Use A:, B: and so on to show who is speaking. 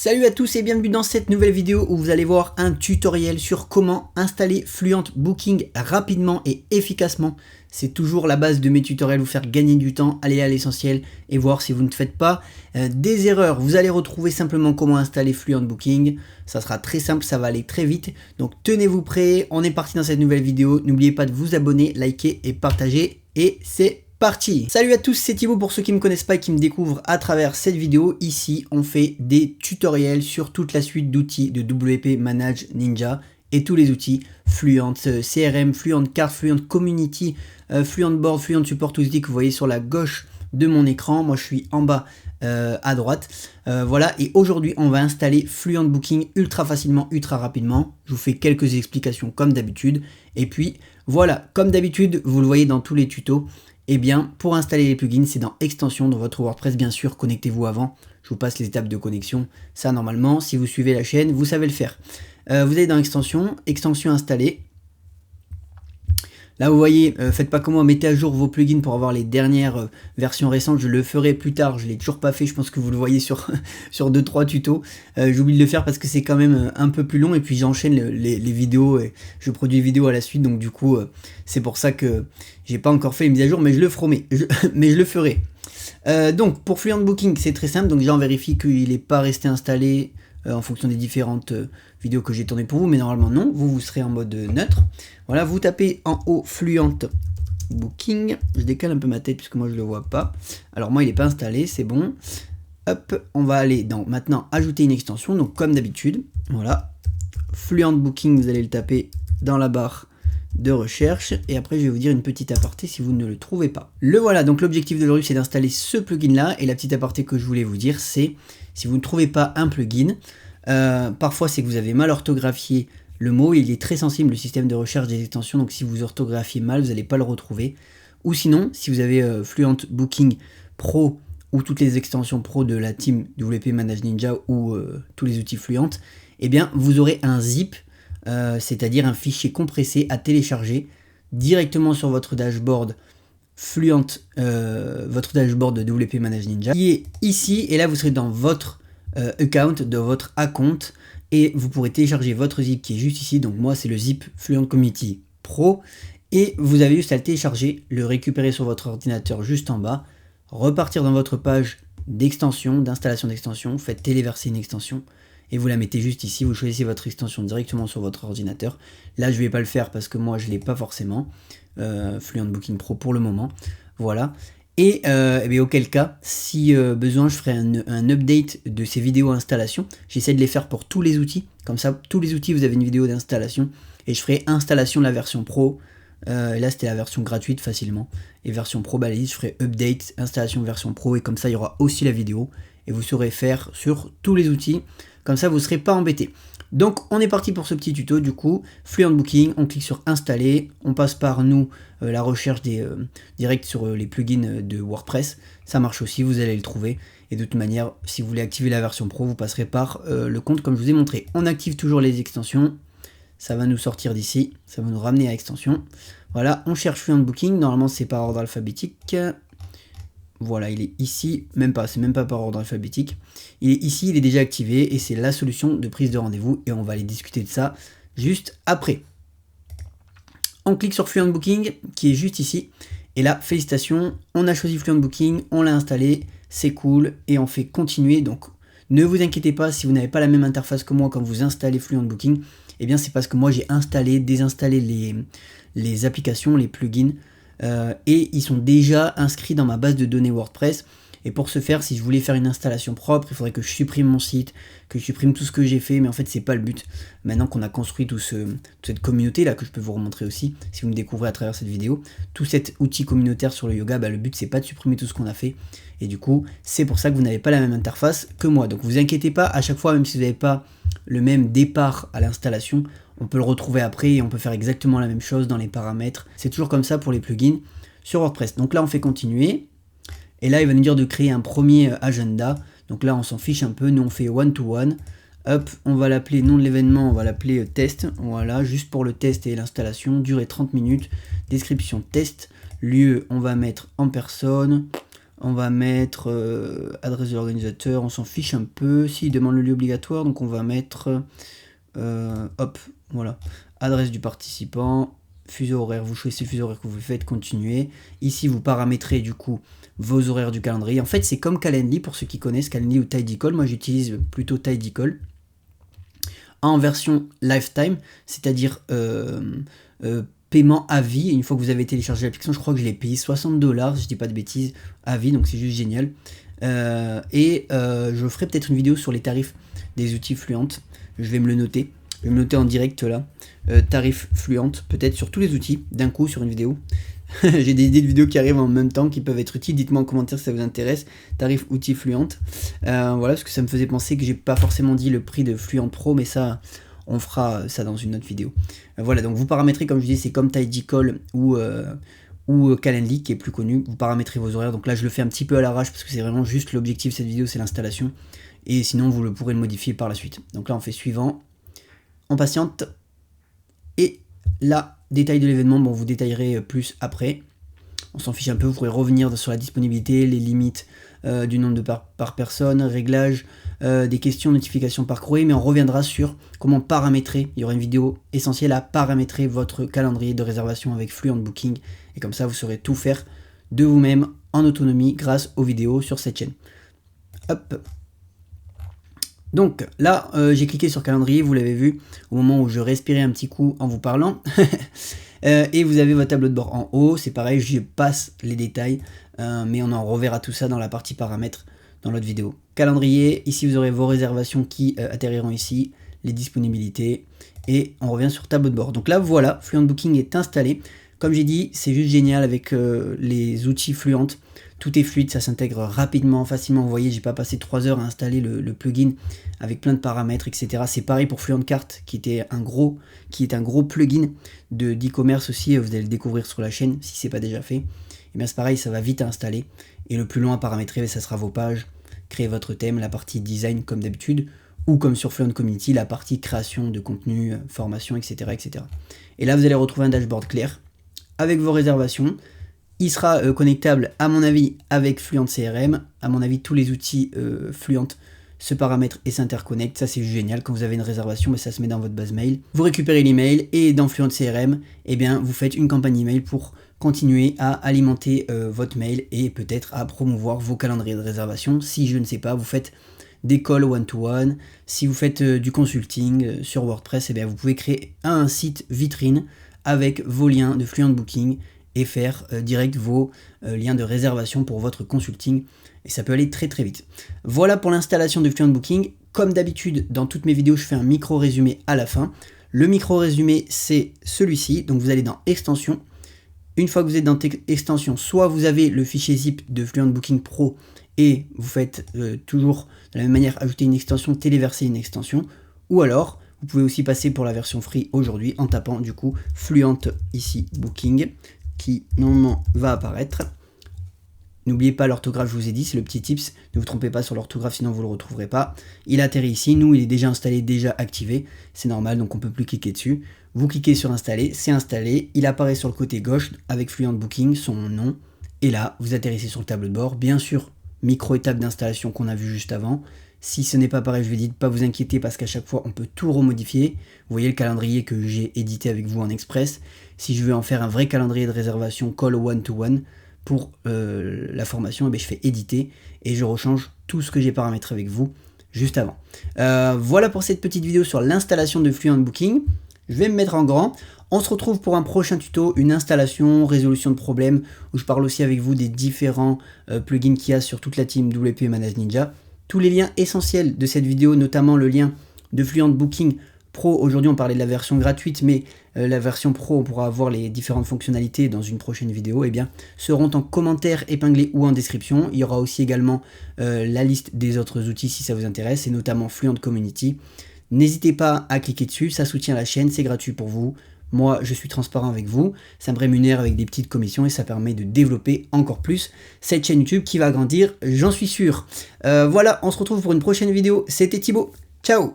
A: Salut à tous et bienvenue dans cette nouvelle vidéo où vous allez voir un tutoriel sur comment installer Fluent Booking rapidement et efficacement. C'est toujours la base de mes tutoriels, vous faire gagner du temps, aller à l'essentiel et voir si vous ne faites pas des erreurs. Vous allez retrouver simplement comment installer Fluent Booking. Ça sera très simple, ça va aller très vite. Donc tenez-vous prêts, on est parti dans cette nouvelle vidéo. N'oubliez pas de vous abonner, liker et partager et c'est parti. Salut à tous, c'est Thibaut pour ceux qui ne me connaissent pas et qui me découvrent à travers cette vidéo. Ici, on fait des tutoriels sur toute la suite d'outils de WP Manage Ninja et tous les outils Fluent CRM, Fluent Cart, Fluent Community, Fluent Board, Fluent Support, tous les outils que vous voyez sur la gauche de mon écran. Moi, je suis en bas à droite. Voilà, et aujourd'hui, on va installer Fluent Booking ultra facilement, ultra rapidement. Je vous fais quelques explications comme d'habitude. Et puis, voilà, comme d'habitude, vous le voyez dans tous les tutos. Eh bien, pour installer les plugins, c'est dans Extensions, dans votre WordPress, bien sûr, connectez-vous avant. Je vous passe les étapes de connexion. Ça, normalement, si vous suivez la chaîne, vous savez le faire. Vous allez dans Extensions, Extensions installées. Là, vous voyez, faites pas comme moi, mettez à jour vos plugins pour avoir les dernières versions récentes. Je le ferai plus tard, je l'ai toujours pas fait. Je pense que vous le voyez sur 2-3 tutos. J'oublie de le faire parce que c'est quand même un peu plus long. Et puis, j'enchaîne les vidéos et je produis les vidéos à la suite. Donc, du coup, c'est pour ça que j'ai pas encore fait les mises à jour, mais je le ferai. Mais je le ferai. Donc, pour Fluent Booking, c'est très simple. Donc, déjà, on vérifie qu'il n'est pas resté installé en fonction des différentes vidéos que j'ai tournées pour vous, mais normalement non, vous serez en mode neutre. Voilà, vous tapez en haut Fluent Booking, je décale un peu ma tête puisque moi je le vois pas. Alors moi il n'est pas installé, c'est bon. Hop, on va aller dans maintenant ajouter une extension, donc comme d'habitude, voilà, Fluent Booking, vous allez le taper dans la barre de recherche et après je vais vous dire une petite aparté si vous ne le trouvez pas. Le voilà, donc l'objectif d'aujourd'hui c'est d'installer ce plugin là et la petite aparté que je voulais vous dire c'est si vous ne trouvez pas un plugin, parfois c'est que vous avez mal orthographié le mot, il est très sensible le système de recherche des extensions, donc si vous orthographiez mal vous n'allez pas le retrouver. Ou sinon si vous avez Fluent Booking Pro ou toutes les extensions pro de la team WP Manage Ninja ou tous les outils Fluent, eh bien vous aurez un zip, c'est-à-dire un fichier compressé à télécharger directement sur votre dashboard Fluent, votre dashboard de WP Manage Ninja, qui est ici, et là vous serez dans votre account, dans votre compte, et vous pourrez télécharger votre zip qui est juste ici. Donc moi c'est le zip Fluent Community Pro, et vous avez juste à le télécharger, le récupérer sur votre ordinateur juste en bas, repartir dans votre page d'extension, d'installation d'extension, faites téléverser une extension, et vous la mettez juste ici, vous choisissez votre extension directement sur votre ordinateur. Là je ne vais pas le faire parce que moi je ne l'ai pas forcément, Fluent Booking Pro pour le moment, voilà. Et bien, auquel cas, si besoin, je ferai un update de ces vidéos installation. J'essaie de les faire pour tous les outils, comme ça tous les outils vous avez une vidéo d'installation, et je ferai installation de la version pro. Là c'était la version gratuite facilement, et version pro balise, je ferai update, installation version pro, et comme ça il y aura aussi la vidéo, et vous saurez faire sur tous les outils, comme ça vous ne serez pas embêté. Donc on est parti pour ce petit tuto. Du coup, Fluent Booking, on clique sur installer, on passe par nous la recherche direct sur les plugins de WordPress, ça marche aussi, vous allez le trouver, et de toute manière si vous voulez activer la version pro vous passerez par le compte comme je vous ai montré. On active toujours les extensions, ça va nous sortir d'ici, ça va nous ramener à extension. Voilà, on cherche Fluent Booking, normalement c'est par ordre alphabétique. Voilà, il est ici, c'est même pas par ordre alphabétique. Il est ici, il est déjà activé et c'est la solution de prise de rendez-vous et on va aller discuter de ça juste après. On clique sur Fluent Booking qui est juste ici et là, félicitations, on a choisi Fluent Booking, on l'a installé, c'est cool et on fait continuer. Donc ne vous inquiétez pas si vous n'avez pas la même interface que moi quand vous installez Fluent Booking, eh bien c'est parce que moi j'ai installé, désinstallé les applications, les plugins. Et ils sont déjà inscrits dans ma base de données WordPress. Et pour ce faire, si je voulais faire une installation propre, il faudrait que je supprime mon site, que je supprime tout ce que j'ai fait, mais en fait c'est pas le but. Maintenant qu'on a construit toute cette communauté là, que je peux vous remontrer aussi, si vous me découvrez à travers cette vidéo, tout cet outil communautaire sur le yoga, le but c'est pas de supprimer tout ce qu'on a fait. Et du coup, c'est pour ça que vous n'avez pas la même interface que moi. Donc vous inquiétez pas, à chaque fois, même si vous n'avez pas le même départ à l'installation, on peut le retrouver après et on peut faire exactement la même chose dans les paramètres. C'est toujours comme ça pour les plugins sur WordPress. Donc là, on fait continuer. Et là, il va nous dire de créer un premier agenda. Donc là, on s'en fiche un peu. Nous, on fait one-to-one. Hop, on va l'appeler, nom de l'événement, on va l'appeler test. Voilà, juste pour le test et l'installation. Durée 30 minutes. Description test. Lieu, on va mettre en personne. On va mettre adresse de l'organisateur, on s'en fiche un peu. S'il demande le lieu obligatoire, donc on va mettre, hop, voilà, adresse du participant, fuseau horaire, vous choisissez le fuseau horaire que vous faites, continuer. Ici, vous paramétrez du coup vos horaires du calendrier. En fait, c'est comme Calendly, pour ceux qui connaissent Calendly ou Tidycall. Moi, j'utilise plutôt Tidycall en version lifetime, c'est-à-dire paiement à vie. Et une fois que vous avez téléchargé l'application, je crois que je l'ai payé 60 $, si je dis pas de bêtises, à vie, donc c'est juste génial. Je ferai peut-être une vidéo sur les tarifs des outils Fluent. Je vais me le noter. Je vais me noter en direct là. Tarifs Fluent, peut-être sur tous les outils, d'un coup sur une vidéo. J'ai des idées de vidéos qui arrivent en même temps, qui peuvent être utiles. Dites-moi en commentaire si ça vous intéresse. Tarif outils Fluent. Voilà, parce que ça me faisait penser que j'ai pas forcément dit le prix de Fluent Pro, mais ça, on fera ça dans une autre vidéo. Voilà, donc vous paramétrez, comme je dis, c'est comme Tidycall ou Calendly qui est plus connu. Vous paramétrez vos horaires. Donc là, je le fais un petit peu à l'arrache parce que c'est vraiment juste l'objectif de cette vidéo, c'est l'installation. Et sinon, vous pourrez le modifier par la suite. Donc là, on fait suivant. On patiente. Et là, détail de l'événement, bon, vous détaillerez plus après. On s'en fiche un peu, vous pourrez revenir sur la disponibilité, les limites du nombre de par personne, réglages, des questions, notifications par courrier, mais on reviendra sur comment paramétrer. Il y aura une vidéo essentielle à paramétrer votre calendrier de réservation avec Fluent Booking. Et comme ça, vous saurez tout faire de vous-même en autonomie grâce aux vidéos sur cette chaîne. Hop. Donc là, j'ai cliqué sur calendrier, vous l'avez vu, au moment où je respirais un petit coup en vous parlant. Et vous avez votre tableau de bord en haut, c'est pareil, je passe les détails, mais on en reverra tout ça dans la partie paramètres dans l'autre vidéo. Calendrier, ici vous aurez vos réservations qui atterriront ici, les disponibilités, et on revient sur tableau de bord. Donc là, voilà, Fluent Booking est installé. Comme j'ai dit, c'est juste génial avec les outils Fluent. Tout est fluide, ça s'intègre rapidement, facilement. Vous voyez, j'ai pas passé 3 heures à installer le plugin avec plein de paramètres, etc. C'est pareil pour Fluent Cart, qui est un gros plugin d'e-commerce aussi. Vous allez le découvrir sur la chaîne si c'est pas déjà fait. Et bien c'est pareil, ça va vite à installer. Et le plus long à paramétrer, ça sera vos pages, créer votre thème, la partie design comme d'habitude, ou comme sur Fluent Community, la partie création de contenu, formation, etc., etc. Et là, vous allez retrouver un dashboard clair avec vos réservations. Il sera connectable, à mon avis, avec Fluent CRM. À mon avis, tous les outils Fluent se paramètrent et s'interconnectent. Ça, c'est génial. Quand vous avez une réservation, mais ça se met dans votre base mail. Vous récupérez l'email et dans Fluent CRM, eh bien, vous faites une campagne email pour continuer à alimenter votre mail et peut-être à promouvoir vos calendriers de réservation. Si je ne sais pas, vous faites des calls one-to-one. Si vous faites du consulting sur WordPress, eh bien, vous pouvez créer un site vitrine avec vos liens de Fluent Booking et faire direct vos liens de réservation pour votre consulting. Et ça peut aller très très vite. Voilà pour l'installation de Fluent Booking. Comme d'habitude, dans toutes mes vidéos, je fais un micro-résumé à la fin. Le micro-résumé, c'est celui-ci. Donc vous allez dans Extensions. Une fois que vous êtes dans Extensions, soit vous avez le fichier zip de Fluent Booking Pro et vous faites toujours de la même manière ajouter une extension, téléverser une extension. Ou alors, vous pouvez aussi passer pour la version free aujourd'hui en tapant du coup Fluent ici Booking, qui normalement va apparaître. N'oubliez pas l'orthographe, je vous ai dit, c'est le petit tips. Ne vous trompez pas sur l'orthographe, sinon vous ne le retrouverez pas. Il atterrit ici, nous il est déjà installé, déjà activé. C'est normal, donc on ne peut plus cliquer dessus. Vous cliquez sur installer, c'est installé. Il apparaît sur le côté gauche avec Fluent Booking, son nom. Et là, vous atterrissez sur le tableau de bord. Bien sûr, micro-étape d'installation qu'on a vu juste avant. Si ce n'est pas pareil, je vous dis de ne pas vous inquiéter parce qu'à chaque fois, on peut tout remodifier. Vous voyez le calendrier que j'ai édité avec vous en express. Si je veux en faire un vrai calendrier de réservation call one-to-one pour la formation, eh bien, je fais éditer et je rechange tout ce que j'ai paramétré avec vous juste avant. Voilà pour cette petite vidéo sur l'installation de Fluent Booking. Je vais me mettre en grand. On se retrouve pour un prochain tuto, une installation, résolution de problèmes, où je parle aussi avec vous des différents plugins qu'il y a sur toute la team WP Manage Ninja. Tous les liens essentiels de cette vidéo, notamment le lien de Fluent Booking Pro. Aujourd'hui, on parlait de la version gratuite, mais la version Pro, on pourra avoir les différentes fonctionnalités dans une prochaine vidéo, eh bien, seront en commentaire épinglé ou en description. Il y aura aussi également la liste des autres outils si ça vous intéresse, et notamment Fluent Community. N'hésitez pas à cliquer dessus, ça soutient la chaîne, c'est gratuit pour vous. Moi, je suis transparent avec vous, ça me rémunère avec des petites commissions et ça permet de développer encore plus cette chaîne YouTube qui va grandir, j'en suis sûr. Voilà, on se retrouve pour une prochaine vidéo. C'était Thibaut, ciao!